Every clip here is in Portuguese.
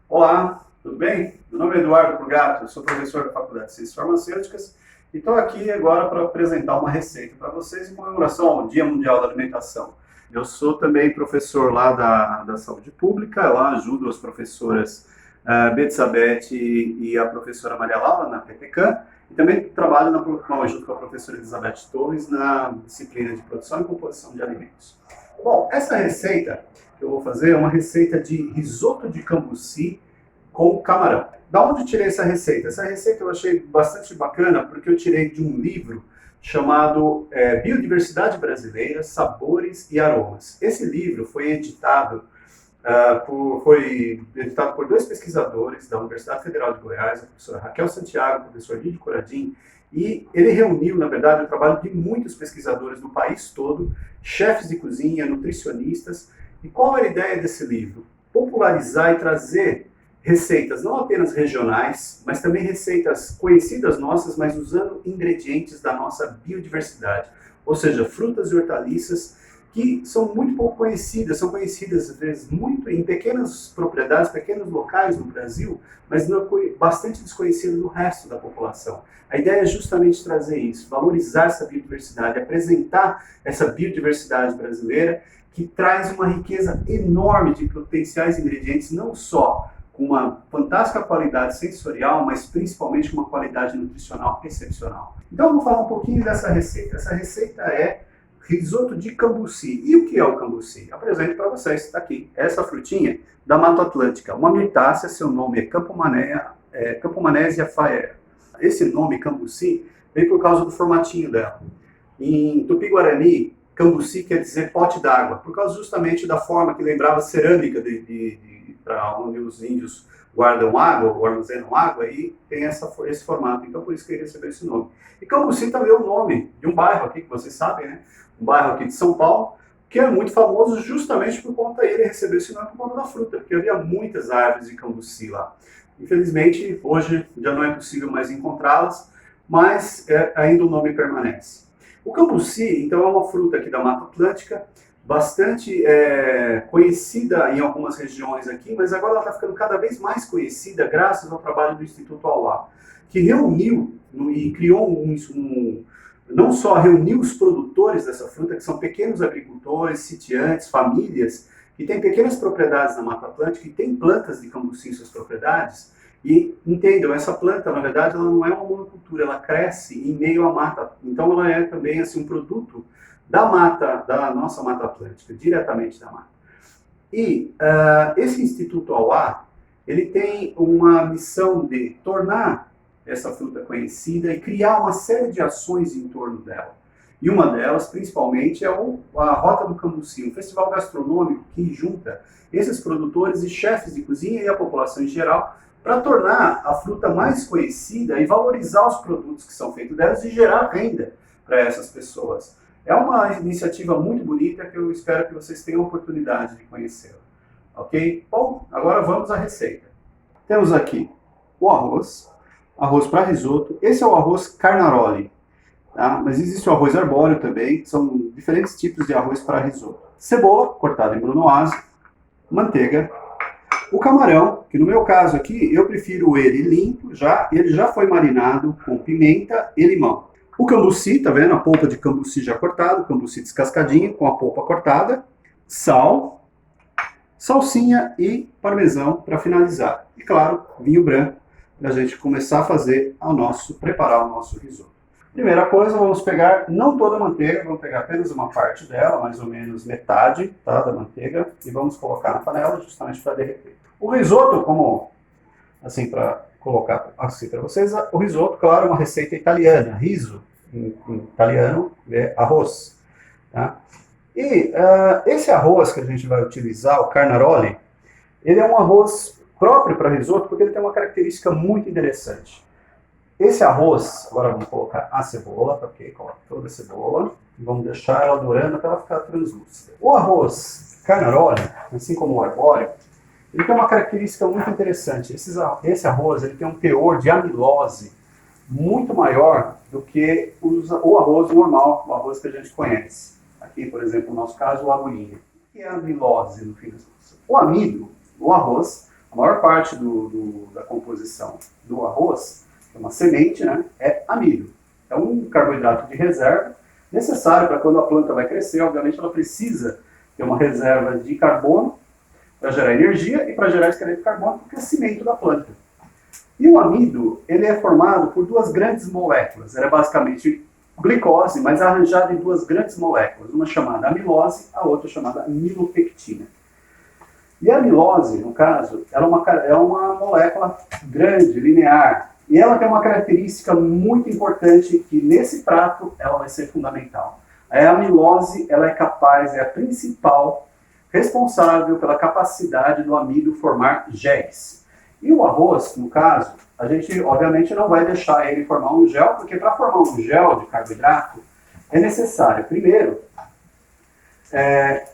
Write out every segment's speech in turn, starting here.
Olá, tudo bem? Meu nome é Eduardo Purgato, sou professor da Faculdade de Ciências Farmacêuticas e estou aqui agora para apresentar uma receita para vocês em comemoração ao Dia Mundial da Alimentação. Eu sou também professor lá da Saúde Pública, lá ajudo as professoras Betsabete e a professora Maria Laura na PPCAM, e também trabalho junto com a professora Elizabeth Torres na disciplina de produção e composição de alimentos. Bom, essa receita que eu vou fazer é uma receita de risoto de cambuci com camarão. Da onde eu tirei essa receita? Essa receita eu achei bastante bacana porque eu tirei de um livro chamado Biodiversidade Brasileira, Sabores e Aromas. Esse livro foi editado por dois pesquisadores da Universidade Federal de Goiás, a professora Raquel Santiago e o professor Lídio Coradim, e ele reuniu, na verdade, o trabalho de muitos pesquisadores do país todo, chefes de cozinha, nutricionistas. E qual era a ideia desse livro? Popularizar e trazer receitas não apenas regionais, mas também receitas conhecidas nossas, mas usando ingredientes da nossa biodiversidade. Ou seja, frutas e hortaliças que são muito pouco conhecidas, são conhecidas às vezes muito em pequenas propriedades, pequenos locais no Brasil, mas bastante desconhecidas no resto da população. A ideia é justamente trazer isso, valorizar essa biodiversidade, apresentar essa biodiversidade brasileira, que traz uma riqueza enorme de potenciais ingredientes, não só com uma fantástica qualidade sensorial, mas principalmente com uma qualidade nutricional excepcional. Então, eu vou falar um pouquinho dessa receita. Essa receita é risoto de cambuci. E o que é o cambuci? Apresento para vocês, está aqui, essa frutinha da Mata Atlântica, uma mirtácea, seu nome é Campomanésia faera. Esse nome, cambuci, vem por causa do formatinho dela. Em Tupi-Guarani, cambuci quer dizer pote d'água, por causa justamente da forma que lembrava cerâmica para onde os índios guardam água, ou armazenam água, e tem esse formato. Então, por isso que ele recebeu esse nome. E Cambuci também é o nome de um bairro aqui, que vocês sabem, né? Um bairro aqui de São Paulo, que é muito famoso justamente por conta dele receber esse nome por conta da fruta, porque havia muitas árvores de cambuci lá. Infelizmente, hoje já não é possível mais encontrá-las, mas ainda o nome permanece. O cambuci, então, é uma fruta aqui da Mata Atlântica, bastante conhecida em algumas regiões aqui, mas agora ela está ficando cada vez mais conhecida graças ao trabalho do Instituto Auá, que reuniu e criou não só reuniu os produtores dessa fruta, que são pequenos agricultores, sitiantes, famílias, que têm pequenas propriedades na Mata Atlântica e têm plantas de cambuci em suas propriedades. E entendam, essa planta, na verdade, ela não é uma monocultura, ela cresce em meio à mata. Então ela é também assim, um produto da mata, da nossa Mata Atlântica, diretamente da mata. E esse Instituto Auá, ele tem uma missão de tornar essa fruta conhecida e criar uma série de ações em torno dela. E uma delas, principalmente, é a Rota do Cambuci, um festival gastronômico que junta esses produtores e chefes de cozinha e a população em geral para tornar a fruta mais conhecida e valorizar os produtos que são feitos delas e gerar renda para essas pessoas. É uma iniciativa muito bonita que eu espero que vocês tenham a oportunidade de conhecê-la. Ok? Bom, agora vamos à receita. Temos aqui o arroz para risoto. Esse é o arroz carnaroli, tá? Mas existe o arroz arbóreo também, são diferentes tipos de arroz para risoto. Cebola, cortada em brunoise, manteiga, o camarão, que no meu caso aqui, eu prefiro ele limpo, ele já foi marinado com pimenta e limão. O cambuci, tá vendo? A polpa de cambuci já cortado, cambuci descascadinho com a polpa cortada, sal, salsinha e parmesão para finalizar. E claro, vinho branco para a gente começar a preparar o nosso risoto. Primeira coisa, vamos pegar não toda a manteiga, vamos pegar apenas uma parte dela, mais ou menos metade, tá, da manteiga, e vamos colocar na panela justamente para derreter. O risoto, como assim para colocar assim para vocês, o risoto, claro, é uma receita italiana, riso em italiano é arroz, tá? E esse arroz que a gente vai utilizar, o carnaroli, ele é um arroz próprio para risoto porque ele tem uma característica muito interessante. Esse arroz, agora vamos colocar a cebola, ok? Coloca toda a cebola e vamos deixar ela dourando até ela ficar translúcida. O arroz carnaroli, assim como o arbóreo, ele tem uma característica muito interessante. Esse arroz ele tem um teor de amilose muito maior do que o arroz normal, o arroz que a gente conhece. aqui, por exemplo, no nosso caso, o agulhinha. O que é a amilose, no fim das contas? O amido, o arroz, a maior parte da composição do arroz, que é uma semente, né, é amido. É um carboidrato de reserva, necessário para quando a planta vai crescer. Obviamente ela precisa ter uma reserva de carbono para gerar energia e para gerar esqueleto de carbono para o crescimento da planta. E o amido, ele é formado por duas grandes moléculas. Ela é basicamente glicose, mas arranjada em duas grandes moléculas. Uma chamada amilose, a outra chamada amilopectina. E a amilose, no caso, ela é uma molécula grande, linear. E ela tem uma característica muito importante que nesse prato ela vai ser fundamental. A amilose, ela é capaz, é a principal responsável pela capacidade do amido formar géis. E o arroz, no caso, a gente obviamente não vai deixar ele formar um gel, porque para formar um gel de carboidrato é necessário, primeiro,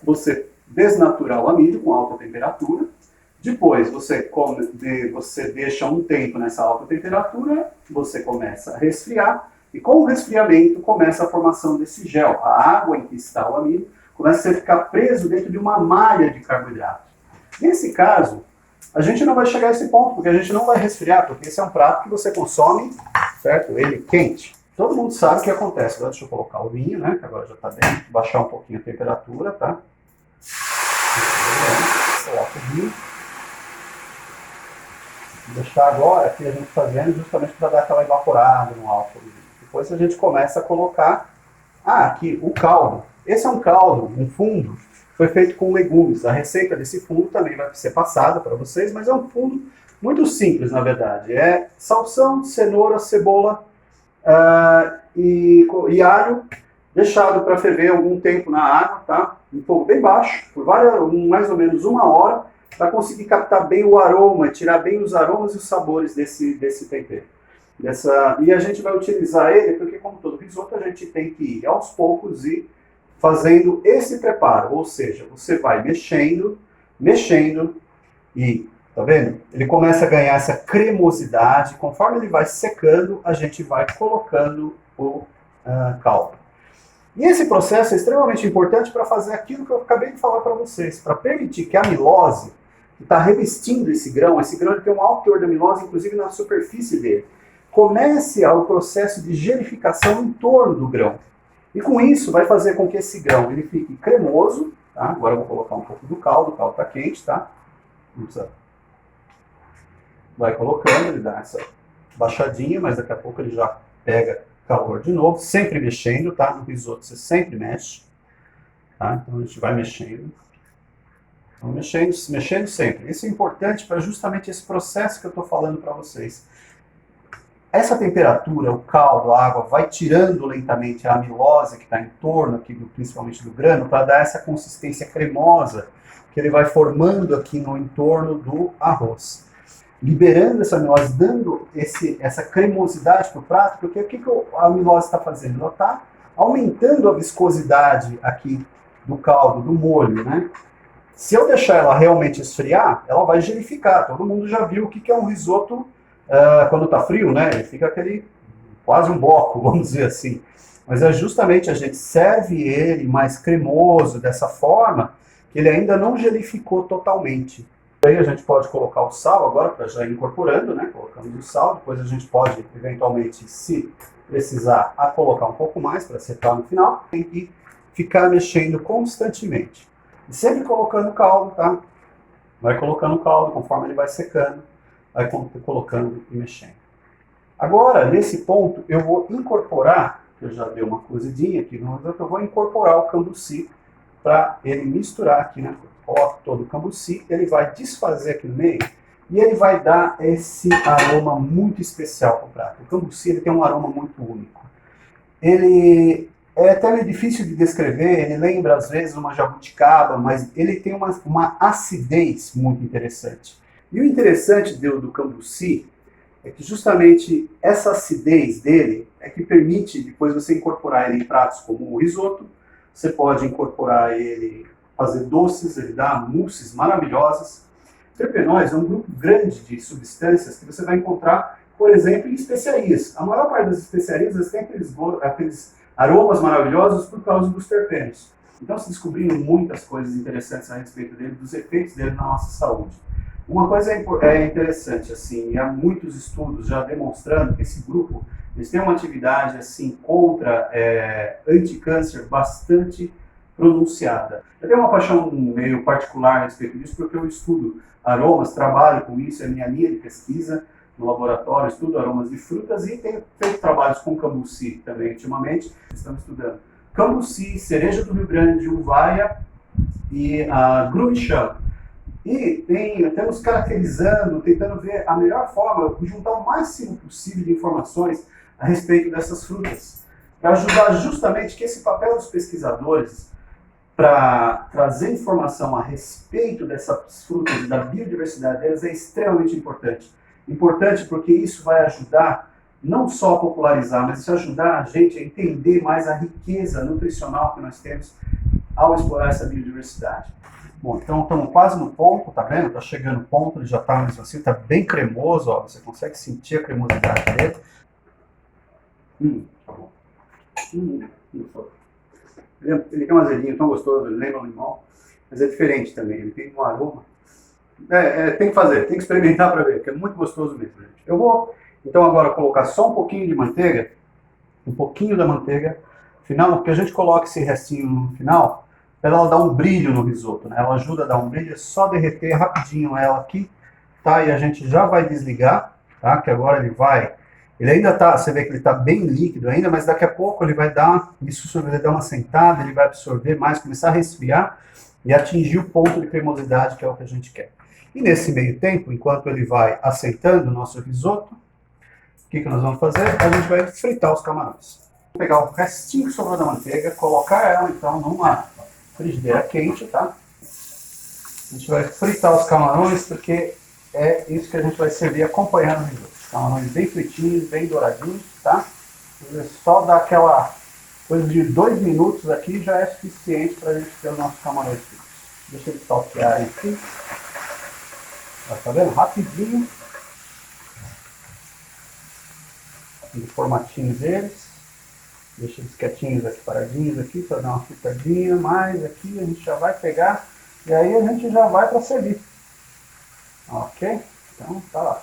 você desnaturar o amido com alta temperatura. Depois, você deixa um tempo nessa alta temperatura, você começa a resfriar, e com o resfriamento começa a formação desse gel. A água em que está o amido começa a ficar preso dentro de uma malha de carboidrato. Nesse caso, a gente não vai chegar a esse ponto, porque a gente não vai resfriar, porque esse é um prato que você consome, certo? Ele quente. Todo mundo sabe o que acontece. Agora deixa eu colocar o vinho, né? Que agora já está bem. Baixar um pouquinho a temperatura, tá? Coloca o vinho. Vou deixar agora aqui a gente fazendo justamente para dar aquela evaporada no álcool. Depois a gente começa a colocar, aqui o caldo. Esse é um caldo, um fundo, foi feito com legumes. A receita desse fundo também vai ser passada para vocês, mas é um fundo muito simples, na verdade. É salsão, cenoura, cebola e alho, deixado para ferver algum tempo na água, tá? Um fogo bem baixo, por mais ou menos 1 hora, para conseguir captar bem o aroma, tirar bem os aromas e os sabores desse tempero. E a gente vai utilizar ele, porque como todo risoto, a gente tem que ir aos poucos e fazendo esse preparo. Ou seja, você vai mexendo e, tá vendo? Ele começa a ganhar essa cremosidade. Conforme ele vai secando, a gente vai colocando o caldo. E esse processo é extremamente importante para fazer aquilo que eu acabei de falar para vocês, para permitir que a amilose, que está revestindo esse grão ele tem um alto teor de amilose, inclusive na superfície dele, comece o processo de gelificação em torno do grão. E com isso vai fazer com que esse grão ele fique cremoso, tá? Agora eu vou colocar um pouco do caldo, o caldo está quente, tá? Vai colocando, ele dá essa baixadinha, mas daqui a pouco ele já pega calor de novo, sempre mexendo, tá? No risoto você sempre mexe, tá? Então a gente vai mexendo. Então, mexendo sempre. Isso é importante para justamente esse processo que eu estou falando para vocês. Essa temperatura, o caldo, a água, vai tirando lentamente a amilose que está em torno aqui, principalmente do grano, para dar essa consistência cremosa que ele vai formando aqui no entorno do arroz. Liberando essa amilose, dando essa cremosidade para o prato, porque o que a amilose está fazendo? Ela está aumentando a viscosidade aqui do caldo, do molho, né? Se eu deixar ela realmente esfriar, ela vai gelificar. Todo mundo já viu o que é um risoto quando está frio, né? Ele fica quase um bloco, vamos dizer assim. Mas é justamente a gente serve ele mais cremoso, dessa forma, que ele ainda não gelificou totalmente. Aí a gente pode colocar o sal agora, para já ir incorporando, né? Colocamos o sal, depois a gente pode, eventualmente, se precisar, colocar um pouco mais para secar no final. Tem que ficar mexendo constantemente. E sempre colocando o caldo, tá? Vai colocando o caldo, conforme ele vai secando, vai colocando e mexendo. Agora, nesse ponto, eu vou incorporar, eu já dei uma cozidinha aqui no risoto, eu vou incorporar o cambuci para ele misturar aqui, né? Coloco todo o cambuci, ele vai desfazer aqui no meio e ele vai dar esse aroma muito especial para o prato. O cambuci ele tem um aroma muito único. Ele é até meio difícil de descrever, ele lembra às vezes uma jabuticaba, mas ele tem uma acidez muito interessante. E o interessante do cambuci é que justamente essa acidez dele é que permite depois você incorporar ele em pratos como o risoto. Você pode incorporar ele, fazer doces, ele dá mousses maravilhosas. Terpenóis é um grupo grande de substâncias que você vai encontrar, por exemplo, em especiarias. A maior parte das especiarias tem aqueles aromas maravilhosos por causa dos terpenos. Então se descobriram muitas coisas interessantes a respeito dele, dos efeitos dele na nossa saúde. Uma coisa é interessante, assim, há muitos estudos já demonstrando que esse grupo eles têm uma atividade assim contra anticâncer bastante pronunciada. Eu tenho uma paixão meio particular a respeito disso, porque eu estudo aromas, trabalho com isso, é minha linha de pesquisa no laboratório, estudo aromas de frutas e tenho feito trabalhos com cambuci também ultimamente. Estamos estudando cambuci, cereja do Rio Grande, uvaia e a grumichã. E estamos caracterizando, tentando ver a melhor forma de juntar o máximo possível de informações a respeito dessas frutas, para ajudar justamente que esse papel dos pesquisadores para trazer informação a respeito dessas frutas e da biodiversidade delas é extremamente importante. Importante porque isso vai ajudar não só a popularizar, mas isso ajudar a gente a entender mais a riqueza nutricional que nós temos ao explorar essa biodiversidade. Bom, então estamos quase no ponto, tá vendo? Está chegando o ponto, ele já está mesmo assim, está bem cremoso, ó, você consegue sentir a cremosidade dele. Tá bom. Ele tem um azedinho tão gostoso, ele lembra um limão, mas é diferente também, ele tem um aroma. Tem que fazer, tem que experimentar para ver, porque é muito gostoso mesmo, gente. Eu vou, então, agora colocar só um pouquinho de manteiga, um pouquinho da manteiga, final, porque a gente coloca esse restinho no final, para ela dar um brilho no risoto, né? Ela ajuda a dar um brilho, é só derreter rapidinho ela aqui, tá? E a gente já vai desligar, tá? Que agora ele ainda tá, você vê que ele está bem líquido ainda, mas daqui a pouco ele vai dar, isso vai dar uma sentada, ele vai absorver mais, começar a resfriar e atingir o ponto de cremosidade que é o que a gente quer. E nesse meio tempo, enquanto ele vai assentando o nosso risoto, o que nós vamos fazer? A gente vai fritar os camarões. Vou pegar o restinho que sobrou da manteiga, colocar ela então numa frigideira quente, tá? A gente vai fritar os camarões porque é isso que a gente vai servir acompanhando o risoto. Camarões bem fritinhos, bem douradinhos, tá? Só dar aquela coisa de 2 minutos aqui já é suficiente para a gente ter os nossos camarões fritos. Deixa eles saltearem aqui. Tá vendo? Rapidinho. O formatinho deles. Deixa eles quietinhos aqui, paradinhos aqui, para dar uma fritadinha. Mais aqui a gente já vai pegar. E aí a gente já vai para servir. Ok? Então tá lá.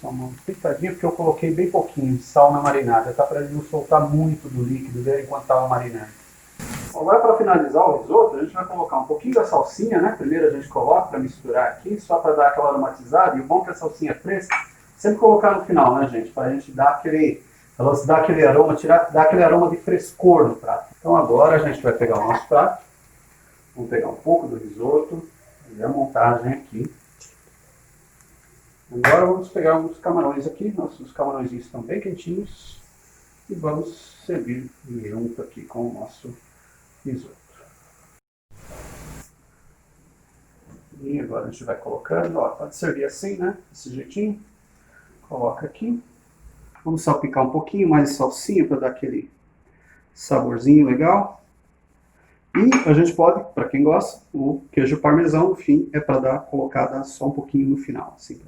Só uma fritadinha, porque eu coloquei bem pouquinho de sal na marinada. Tá para ele não soltar muito do líquido dele enquanto estava marinando. Agora, para finalizar o risoto, a gente vai colocar um pouquinho da salsinha, né? Primeiro a gente coloca para misturar aqui, só para dar aquela aromatizada. E o bom é que a salsinha é fresca, sempre colocar no final, né, gente? Para a gente dar aquele aroma, dar aquele aroma de frescor no prato. Então agora a gente vai pegar o nosso prato, vamos pegar um pouco do risoto e a montagem aqui. Agora vamos pegar alguns camarões aqui, nossos camarõezinhos estão bem quentinhos e vamos servir junto aqui com o nosso risoto. E agora a gente vai colocando, ó, pode servir assim, né, desse jeitinho. Coloca aqui. Vamos salpicar um pouquinho mais de salsinha para dar aquele saborzinho legal. E a gente pode, para quem gosta, o queijo parmesão, no fim, é para dar colocada só um pouquinho no final, assim.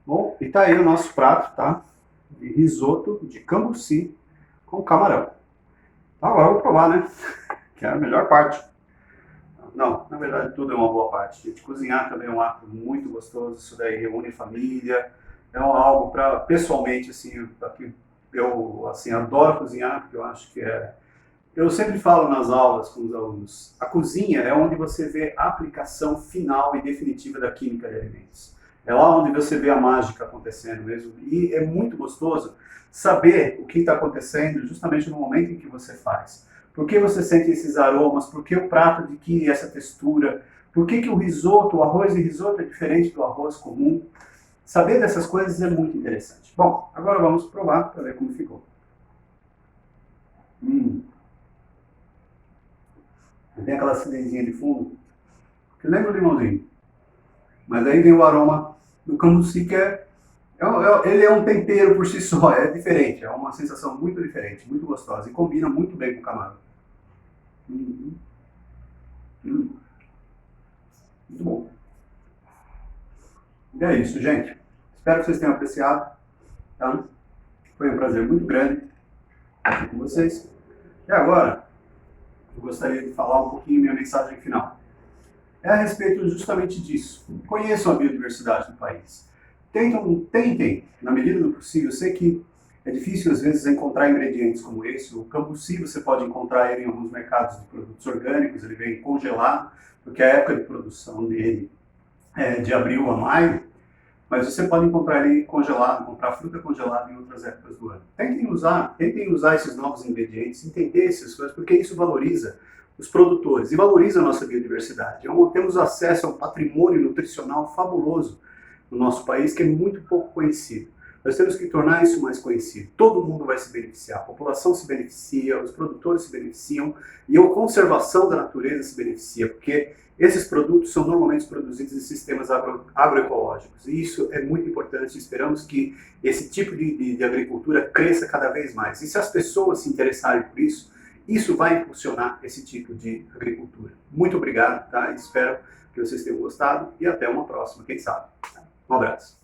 Bom, e tá aí o nosso prato, tá? De risoto de cambuci com camarão. Agora eu vou provar, né? Que é a melhor parte. Não, na verdade tudo é uma boa parte. Gente, cozinhar também é um ato muito gostoso. Isso daí reúne família. É algo para, pessoalmente, assim, eu assim, adoro cozinhar, porque eu acho que é... Eu sempre falo nas aulas com os alunos, a cozinha é onde você vê a aplicação final e definitiva da química de alimentos. É lá onde você vê a mágica acontecendo mesmo. E é muito gostoso saber o que está acontecendo justamente no momento em que você faz. Por que você sente esses aromas? Por que o prato adquire essa textura? Por que o risoto, o arroz de risoto é diferente do arroz comum? Saber dessas coisas é muito interessante. Bom, agora vamos provar para ver como ficou. Tem aquela acidezinha de fundo que lembra o limãozinho. Mas aí vem o aroma do cambuci, que ele é um tempero por si só, é diferente, é uma sensação muito diferente, muito gostosa e combina muito bem com o camarão. Muito bom. E é isso, gente. Espero que vocês tenham apreciado. Tá? Foi um prazer muito grande estar aqui com vocês. E agora, eu gostaria de falar um pouquinho minha mensagem final. É a respeito justamente disso. Conheçam a biodiversidade do país. Tentem, na medida do possível. Eu sei que é difícil às vezes encontrar ingredientes como esse. O cambuci você pode encontrar ele em alguns mercados de produtos orgânicos, ele vem congelado, porque a época de produção dele é de abril a maio, mas você pode encontrar ele congelado, comprar fruta congelada em outras épocas do ano. Tentem usar esses novos ingredientes, entender essas coisas, porque isso valoriza os produtores e valoriza a nossa biodiversidade. Temos acesso a um patrimônio nutricional fabuloso no nosso país que é muito pouco conhecido. Nós temos que tornar isso mais conhecido. Todo mundo vai se beneficiar, a população se beneficia, os produtores se beneficiam e a conservação da natureza se beneficia, porque esses produtos são normalmente produzidos em sistemas agroecológicos e isso é muito importante. Esperamos que esse tipo de agricultura cresça cada vez mais. E se as pessoas se interessarem por isso, isso vai impulsionar esse tipo de agricultura. Muito obrigado, tá? Espero que vocês tenham gostado e até uma próxima, quem sabe. Um abraço.